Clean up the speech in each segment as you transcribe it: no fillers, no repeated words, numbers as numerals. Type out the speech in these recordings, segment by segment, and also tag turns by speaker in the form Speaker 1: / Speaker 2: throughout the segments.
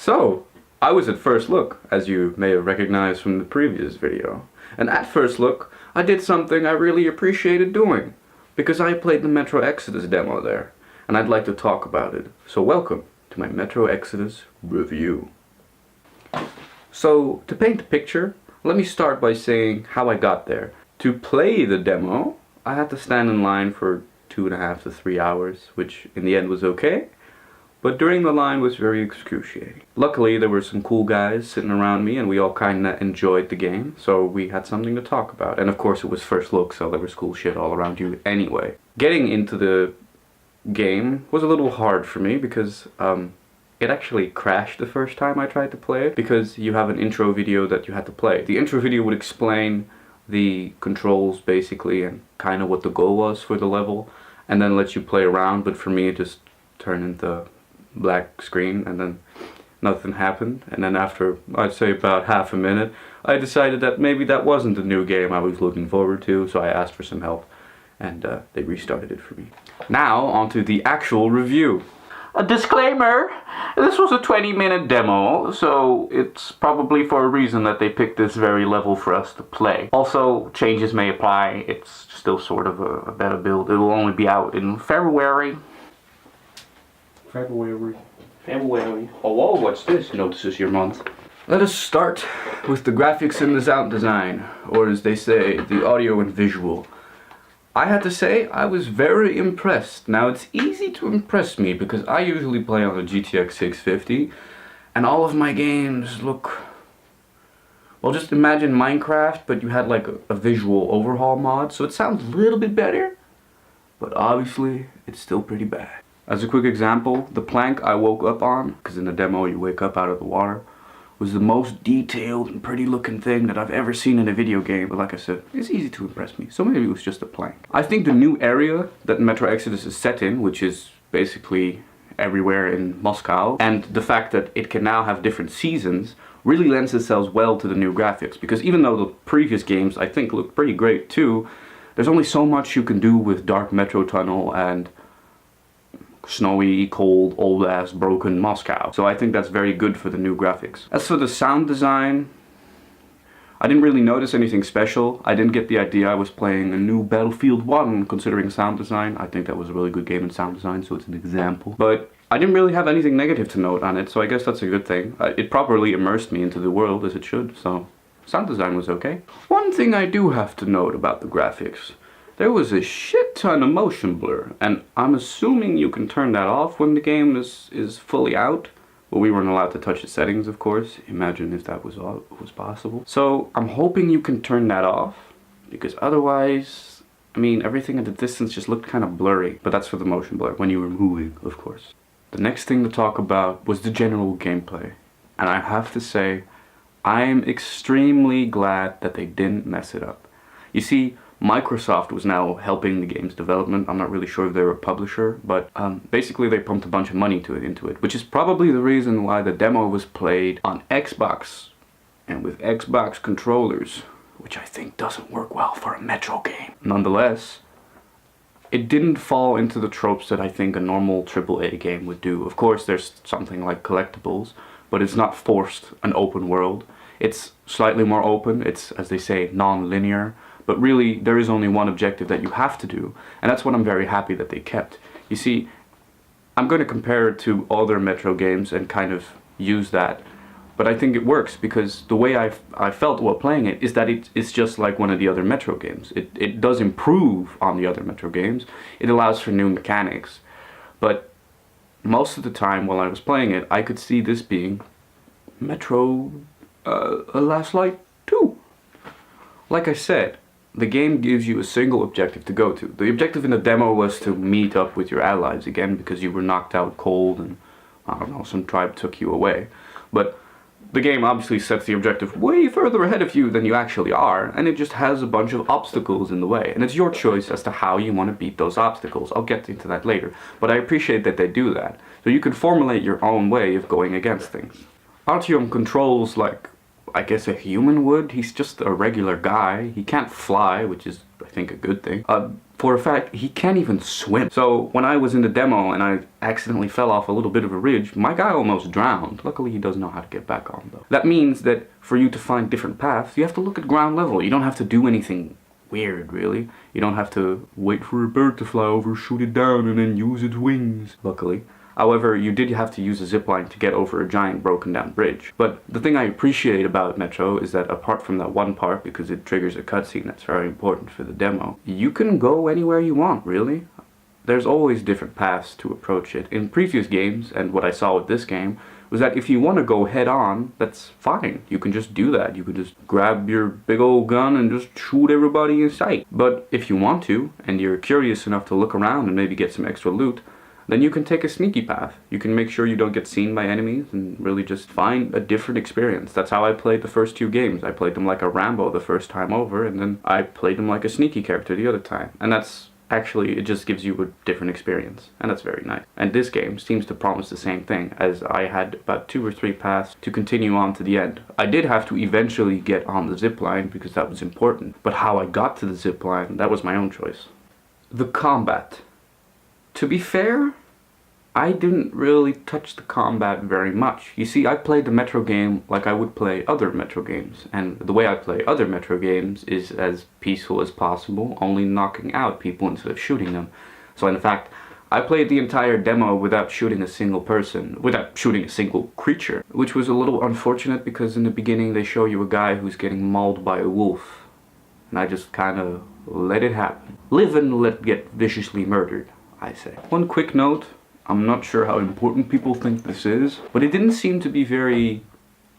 Speaker 1: So, I was at First Look, as you may have recognized from the previous video. And at First Look, I did something I really appreciated doing, because I played the Metro Exodus demo there, and I'd like to talk about it. So welcome to my Metro Exodus review. So, to paint the picture, let me start by saying how I got there. To play the demo, I had to stand in line for 2.5 to 3 hours, which in the end was okay. But during the line was very excruciating. Luckily, there were some cool guys sitting around me and we all kinda enjoyed the game, so we had something to talk about. And of course it was First Look, so there was cool shit all around you anyway. Getting into the game was a little hard for me because it actually crashed the first time I tried to play it, because you have an intro video that you had to play. The intro video would explain the controls basically and kinda what the goal was for the level, and then let you play around, but for me it just turned into black screen and then nothing happened. And then after I'd say about half a minute I decided that maybe that wasn't the new game I was looking forward to, so I asked for some help and they restarted it for me. Now onto the actual review. A disclaimer, this was a 20-minute demo, so it's probably for a reason that they picked this very level for us to play. Also, changes may apply. It's still sort of a beta build. It'll only be out in February. Oh, whoa, what's this? Notices your month. Let us start with the graphics and the sound design, or as they say, the audio and visual. I had to say, I was very impressed. Now, it's easy to impress me because I usually play on a GTX 650, and all of my games look... Well, just imagine Minecraft, but you had like a visual overhaul mod, so it sounds a little bit better, but obviously, it's still pretty bad. As a quick example, the plank I woke up on, because in the demo you wake up out of the water, was the most detailed and pretty looking thing that I've ever seen in a video game. But like I said, it's easy to impress me, so maybe it was just a plank. I think the new area that Metro Exodus is set in, which is basically everywhere in Moscow, and the fact that it can now have different seasons, really lends itself well to the new graphics. Because even though the previous games I think look pretty great too, there's only so much you can do with dark metro tunnel and snowy, cold, old-ass, broken Moscow. So I think that's very good for the new graphics. As for the sound design, I didn't really notice anything special. I didn't get the idea I was playing a new Battlefield 1 considering sound design. I think that was a really good game in sound design, so it's an example. But I didn't really have anything negative to note on it, so I guess that's a good thing. It properly immersed me into the world as it should, so sound design was okay. One thing I do have to note about the graphics: there was a shit ton of motion blur, and I'm assuming you can turn that off when the game is fully out. Well, we weren't allowed to touch the settings, of course. Imagine if that was possible. So I'm hoping you can turn that off, because otherwise, I mean, everything at the distance just looked kind of blurry. But that's for the motion blur, when you were moving, of course. The next thing to talk about was the general gameplay. And I have to say, I'm extremely glad that they didn't mess it up. You see, Microsoft was now helping the game's development. I'm not really sure if they were a publisher, but basically they pumped a bunch of money into it, which is probably the reason why the demo was played on Xbox and with Xbox controllers, which I think doesn't work well for a Metro game. Nonetheless, it didn't fall into the tropes that I think a normal AAA game would do. Of course, there's something like collectibles, but it's not forced an open world. It's slightly more open. It's, as they say, non-linear. But really, there is only one objective that you have to do, and that's what I'm very happy that they kept. You see, I'm going to compare it to other Metro games and kind of use that, but I think it works because the way I felt while playing it is that it's just like one of the other Metro games. It does improve on the other Metro games. It allows for new mechanics, but most of the time while I was playing it, I could see this being Metro Last Light 2. Like I said, the game gives you a single objective to go to. The objective in the demo was to meet up with your allies again because you were knocked out cold and, I don't know, some tribe took you away. But the game obviously sets the objective way further ahead of you than you actually are, and it just has a bunch of obstacles in the way. And it's your choice as to how you want to beat those obstacles. I'll get into that later. But I appreciate that they do that. So you can formulate your own way of going against things. Artyom controls like, I guess, a human would. He's just a regular guy. He can't fly, which is, I think, a good thing. For a fact, he can't even swim. So when I was in the demo and I accidentally fell off a little bit of a ridge, my guy almost drowned. Luckily, he does know how to get back on, though. That means that for you to find different paths, you have to look at ground level. You don't have to do anything weird, really. You don't have to wait for a bird to fly over, shoot it down, and then use its wings, luckily. However, you did have to use a zipline to get over a giant broken down bridge. But the thing I appreciate about Metro is that apart from that one part, because it triggers a cutscene that's very important for the demo, you can go anywhere you want, really. There's always different paths to approach it. In previous games, and what I saw with this game, was that if you want to go head on, that's fine. You can just do that. You can just grab your big old gun and just shoot everybody in sight. But if you want to, and you're curious enough to look around and maybe get some extra loot, then you can take a sneaky path. You can make sure you don't get seen by enemies and really just find a different experience. That's how I played the first 2 games. I played them like a Rambo the first time over, and then I played them like a sneaky character the other time. And that's actually, it just gives you a different experience, and that's very nice. And this game seems to promise the same thing, as I had about 2 or 3 paths to continue on to the end. I did have to eventually get on the zipline because that was important, but how I got to the zipline, that was my own choice. The combat. To be fair, I didn't really touch the combat very much. You see, I played the Metro game like I would play other Metro games, and the way I play other Metro games is as peaceful as possible, only knocking out people instead of shooting them. So in fact, I played the entire demo without shooting a single person, without shooting a single creature, which was a little unfortunate because in the beginning they show you a guy who's getting mauled by a wolf, and I just kind of let it happen. Live and let get viciously murdered, I say. One quick note. I'm not sure how important people think this is, but it didn't seem to be very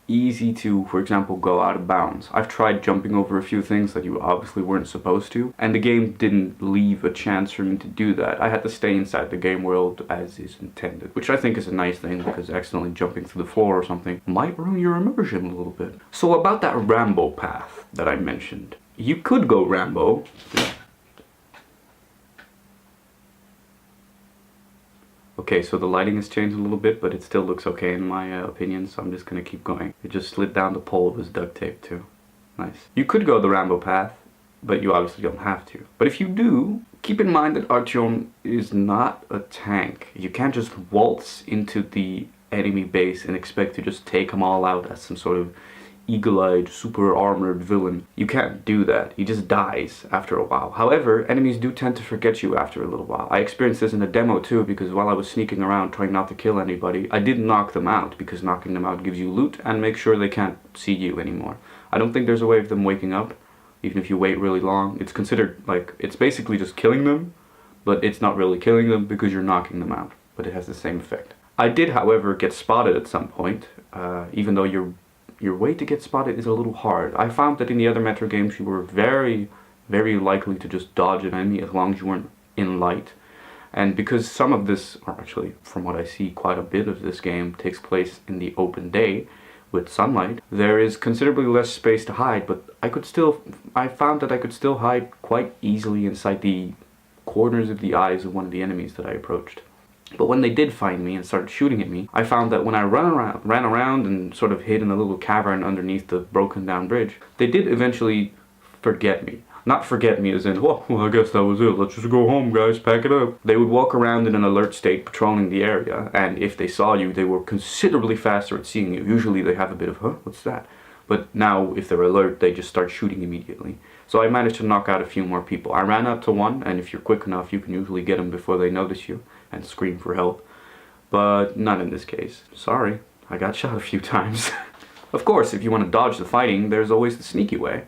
Speaker 1: easy to, for example, go out of bounds. I've tried jumping over a few things that you obviously weren't supposed to, and the game didn't leave a chance for me to do that. I had to stay inside the game world as is intended, which I think is a nice thing, because accidentally jumping through the floor or something might ruin your immersion a little bit. So about that Rambo path that I mentioned. You could go Rambo. Okay, so the lighting has changed a little bit, but it still looks okay in my opinion, so I'm just gonna keep going. It just slid down the pole with duct tape too. Nice. You could go the Rambo path, but you obviously don't have to. But if you do, keep in mind that Artyom is not a tank. You can't just waltz into the enemy base and expect to just take them all out as some sort of eagle-eyed, super armored villain. You can't do that. He just dies after a while. However, enemies do tend to forget you after a little while. I experienced this in the demo too, because while I was sneaking around trying not to kill anybody, I did knock them out, because knocking them out gives you loot and makes sure they can't see you anymore. I don't think there's a way of them waking up, even if you wait really long. It's considered, like, it's basically just killing them, but it's not really killing them because you're knocking them out, but it has the same effect. I did, however, get spotted at some point, even though your way to get spotted is a little hard. I found that in the other Metro games you were very, very likely to just dodge an enemy as long as you weren't in light. And because some of this, or actually from what I see, quite a bit of this game takes place in the open day with sunlight, there is considerably less space to hide, but I found that I could still hide quite easily inside the corners of the eyes of one of the enemies that I approached. But when they did find me and started shooting at me, I found that when I ran around and sort of hid in a little cavern underneath the broken down bridge, they did eventually forget me. Not forget me as in, well, I guess that was it, let's just go home guys, pack it up. They would walk around in an alert state patrolling the area, and if they saw you, they were considerably faster at seeing you. Usually they have a bit of, what's that? But now, if they're alert, they just start shooting immediately. So I managed to knock out a few more people. I ran up to one, and if you're quick enough, you can usually get them before they notice you and scream for help. But not in this case. Sorry, I got shot a few times. Of course, if you want to dodge the fighting, there's always the sneaky way.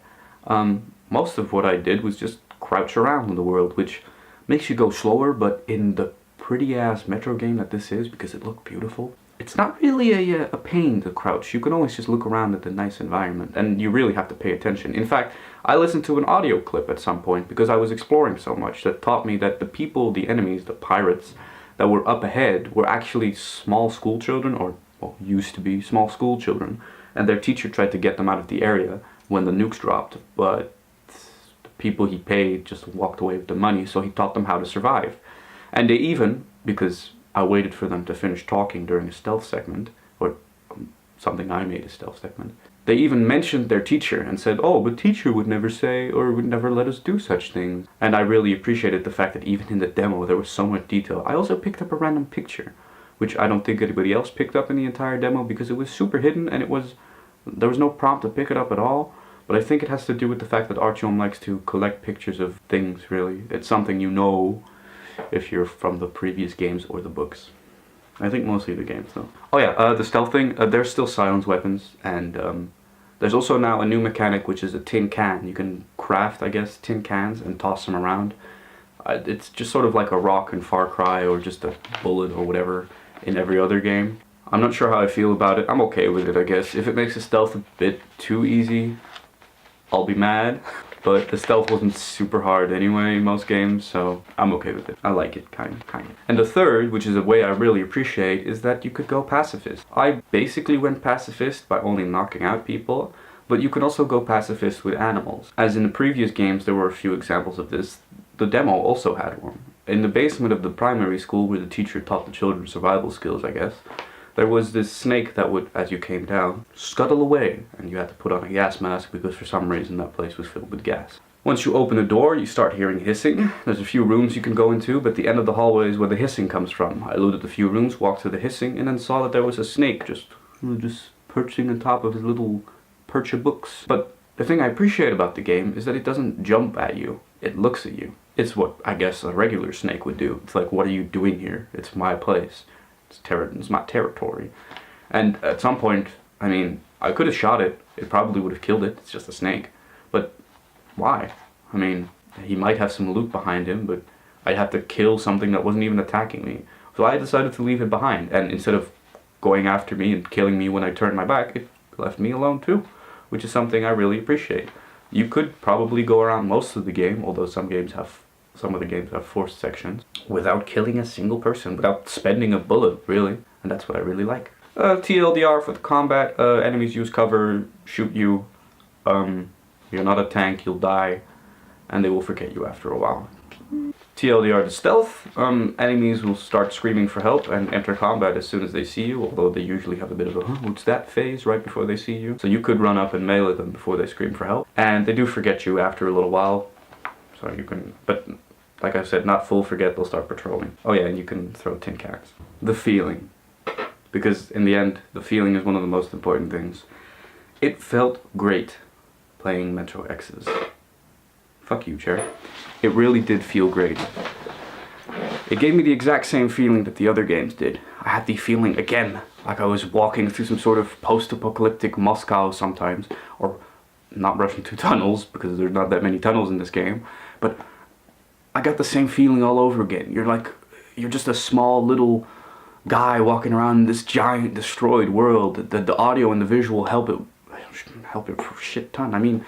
Speaker 1: Most of what I did was just crouch around in the world, which makes you go slower, but in the pretty-ass Metro game that this is, because it looked beautiful, it's not really a pain to crouch. You can always just look around at the nice environment, and you really have to pay attention. In fact, I listened to an audio clip at some point because I was exploring so much that taught me that the people, the enemies, the pirates that were up ahead were actually small school children, or well, used to be small school children, and their teacher tried to get them out of the area when the nukes dropped, but the people he paid just walked away with the money, so he taught them how to survive. And they even, because I waited for them to finish talking during a stealth segment, or something I made a stealth segment, They even mentioned their teacher and said, oh, but teacher would never say or would never let us do such things. And I really appreciated the fact that even in the demo there was so much detail. I also picked up a random picture, which I don't think anybody else picked up in the entire demo because it was super hidden and there was no prompt to pick it up at all. But I think it has to do with the fact that Artyom likes to collect pictures of things, really. It's something you know if you're from the previous games or the books. I think mostly the games, though. Oh yeah, the stealth thing, there's still silence weapons, and there's also now a new mechanic, which is a tin can. You can craft, I guess, tin cans and toss them around. It's just sort of like a rock in Far Cry, or just a bullet or whatever in every other game. I'm not sure how I feel about it. I'm okay with it, I guess. If it makes the stealth a bit too easy, I'll be mad. But the stealth wasn't super hard anyway in most games, so I'm okay with it. I like it, kind of. And the third, which is a way I really appreciate, is that you could go pacifist. I basically went pacifist by only knocking out people, but you could also go pacifist with animals. As in the previous games, there were a few examples of this. The demo also had one. In the basement of the primary school where the teacher taught the children survival skills, I guess, there was this snake that would, as you came down, scuttle away, and you had to put on a gas mask because for some reason that place was filled with gas. Once you open the door, you start hearing hissing. There's a few rooms you can go into, but the end of the hallway is where the hissing comes from. I looted a few rooms, walked through the hissing, and then saw that there was a snake just perching on top of his little perch of books. But the thing I appreciate about the game is that it doesn't jump at you. It looks at you. It's what I guess a regular snake would do. It's like, what are you doing here? It's my place. It's my territory. And at some point, I mean, I could have shot it. It probably would have killed it. It's just a snake. But why? I mean, he might have some loot behind him, but I'd have to kill something that wasn't even attacking me. So I decided to leave it behind. And instead of going after me and killing me when I turned my back, it left me alone too, which is something I really appreciate. You could probably go around most of the game, although some of the games have forced sections, without killing a single person, without spending a bullet, really. And that's what I really like. TLDR for the combat, enemies use cover, shoot you, you're not a tank, you'll die, and they will forget you after a while. TLDR to stealth, enemies will start screaming for help and enter combat as soon as they see you, although they usually have a bit of a what's that phase right before they see you. So you could run up and melee them before they scream for help. And they do forget you after a little while, so you can, but like I said, not full forget, they'll start patrolling. Oh yeah, and you can throw tin cans. The feeling. Because in the end, the feeling is one of the most important things. It felt great playing Metro Exodus. Fuck you, chair. It really did feel great. It gave me the exact same feeling that the other games did. I had the feeling, again, like I was walking through some sort of post-apocalyptic Moscow sometimes, or not rushing through tunnels, because there's not that many tunnels in this game, but I got the same feeling all over again. You're just a small little guy walking around in this giant destroyed world. The audio and the visual help it for a shit ton. I mean,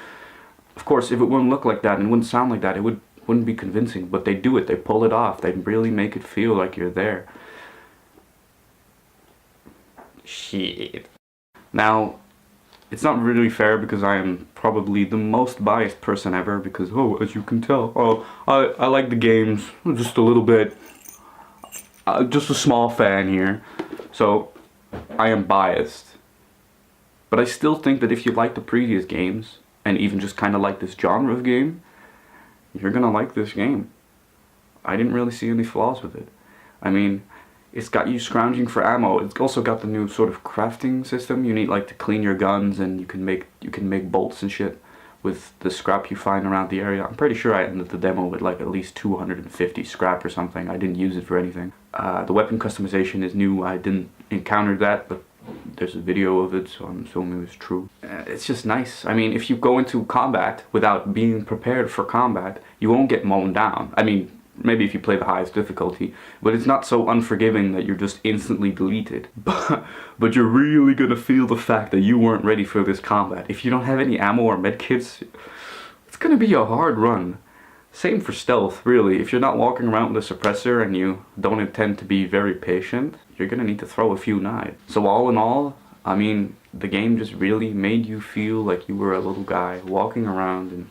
Speaker 1: of course, if it wouldn't look like that and wouldn't sound like that, it wouldn't be convincing, but they do it. They pull it off. They really make it feel like you're there. Shit. Now, it's not really fair because I am probably the most biased person ever because, as you can tell, I like the games just a little bit. Just a small fan here. So, I am biased. But I still think that if you like the previous games, and even just kind of like this genre of game, you're gonna like this game. I didn't really see any flaws with it. I mean, it's got you scrounging for ammo. It's also got the new sort of crafting system. You need like to clean your guns, and you can make bolts and shit with the scrap you find around the area. I'm pretty sure I ended the demo with like at least 250 scrap or something. I didn't use it for anything. The weapon customization is new. I didn't encounter that, but there's a video of it, so I'm assuming it's true. It's just nice. I mean, if you go into combat without being prepared for combat, you won't get mown down. I mean, maybe if you play the highest difficulty, but it's not so unforgiving that you're just instantly deleted. But you're really gonna feel the fact that you weren't ready for this combat. If you don't have any ammo or medkits, it's gonna be a hard run. Same for stealth, really. If you're not walking around with a suppressor and you don't intend to be very patient, you're gonna need to throw a few knives. So all in all, I mean, the game just really made you feel like you were a little guy walking around in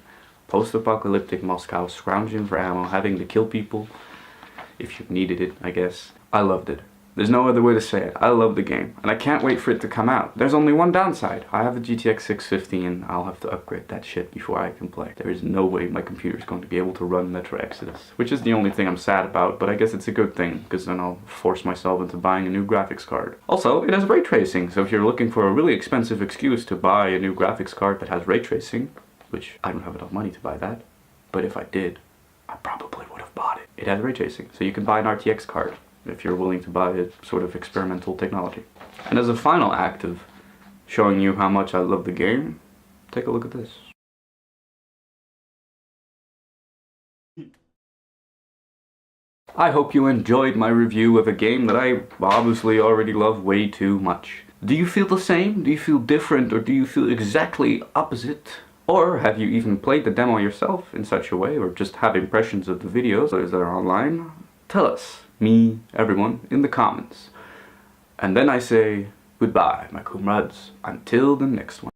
Speaker 1: post-apocalyptic Moscow, scrounging for ammo, having to kill people if you needed it, I guess. I loved it. There's no other way to say it. I love the game, and I can't wait for it to come out. There's only one downside. I have a GTX 650 and I'll have to upgrade that shit before I can play. There is no way my computer is going to be able to run Metro Exodus, which is the only thing I'm sad about, but I guess it's a good thing, because then I'll force myself into buying a new graphics card. Also, it has ray tracing, so if you're looking for a really expensive excuse to buy a new graphics card that has ray tracing, which I don't have enough money to buy that, but if I did, I probably would have bought it. It has ray tracing, so you can buy an RTX card if you're willing to buy a sort of experimental technology. And as a final act of showing you how much I love the game, take a look at this. I hope you enjoyed my review of a game that I obviously already love way too much. Do you feel the same? Do you feel different? Or do you feel exactly opposite? Or have you even played the demo yourself in such a way, or just have impressions of the videos that are online? Tell us, me, everyone, in the comments. And then I say goodbye, my comrades, until the next one.